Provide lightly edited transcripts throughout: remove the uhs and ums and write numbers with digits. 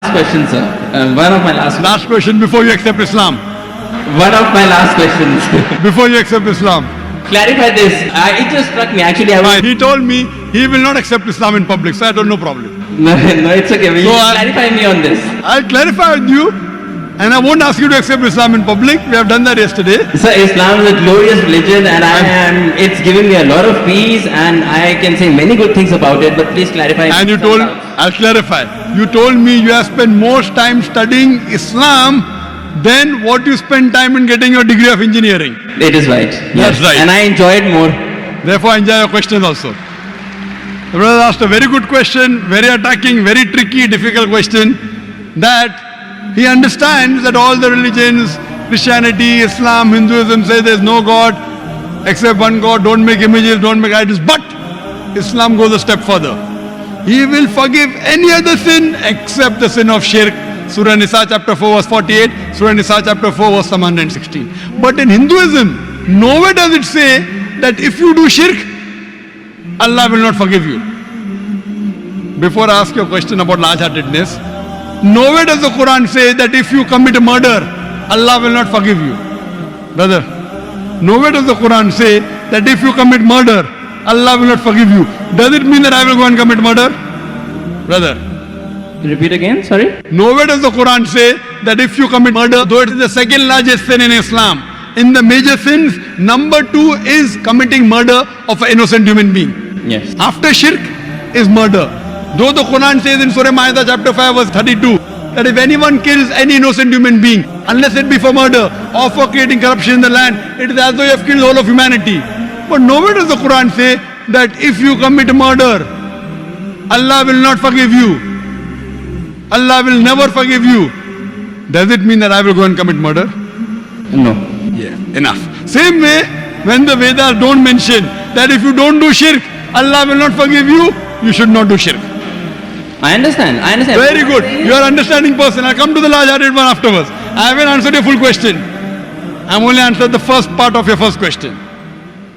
Question, sir. One of my Last question before you accept Islam. One of my last questions. Before you accept Islam. Clarify this. It just struck me. Actually, He told me he will not accept Islam in public, so I don't know problem. No, it's okay. Will you clarify me on this? I'll clarify with you, and I won't ask you to accept Islam in public. We have done that yesterday. Sir, Islam is a glorious religion, and it's giving me a lot of peace, and I can say many good things about it. But please clarify. And you told, I'll clarify. You told me you have spent more time studying Islam than what you spend time in getting your degree of engineering. It is right. That's right. And I enjoyed more. Therefore, I enjoy your question also. The brother asked a very good question, very attacking, very tricky, difficult question, that he understands that all the religions, Christianity, Islam, Hinduism, say there is no God except one God, don't make images, don't make idols. But Islam goes a step further. He will forgive any other sin except the sin of Shirk. Surah Nisa chapter 4 verse 48, Surah Nisa chapter 4 verse 116. But in Hinduism, nowhere does it say that if you do Shirk, Allah will not forgive you. Before I ask you a question about large-heartedness, nowhere does the Quran say that if you commit a murder, Allah will not forgive you. Brother, nowhere does the Quran say that if you commit murder, Allah will not forgive you. Does it mean that I will go and commit murder? Brother. Repeat again, sorry? Nowhere does the Quran say that if you commit murder, though it is the second largest sin in Islam, in the major sins, number 2 is committing murder of an innocent human being. Yes. After shirk is murder. Though the Quran says in Surah Ma'idah chapter 5 verse 32 that if anyone kills any innocent human being, unless it be for murder or for creating corruption in the land, it is as though you have killed the whole of humanity. But nowhere does the Quran say that if you commit murder, Allah will not forgive you. Allah will never forgive you. Does it mean that I will go and commit murder? No. Yeah, enough. Same way, when the Vedas don't mention that if you don't do shirk, Allah will not forgive you, you should not do shirk. I understand. Very good. You are an understanding person. I'll come to the large-hearted one afterwards. I haven't answered your full question. I've only answered the first part of your first question.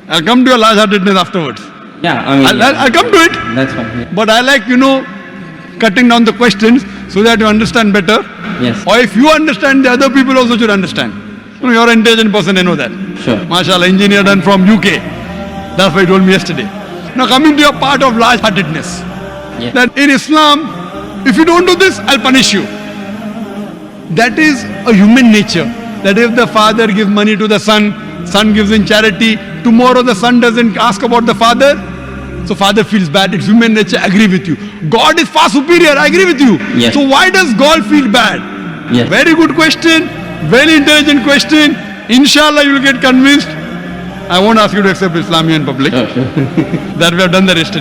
I'll come to your large-heartedness afterwards. Yeah, I mean, I'll come to it. That's fine. Yeah. But I like, cutting down the questions so that you understand better. Yes. Or if you understand, the other people also should understand. You're an intelligent person, I know that. Sure. MashaAllah, engineer done from UK. That's what he told me yesterday. Now coming to your part of large-heartedness. Yeah. That in Islam, if you don't do this, I'll punish you. That is a human nature. That if the father gives money to the son gives in charity, tomorrow the son doesn't ask about the father, so father feels bad. It's human nature, I agree with you. God is far superior, I agree with you. Yes. So why does God feel bad? Yes. Very good question, very intelligent question. Inshallah you will get convinced. I won't ask you to accept Islam in public. Sure. That we have done that yesterday.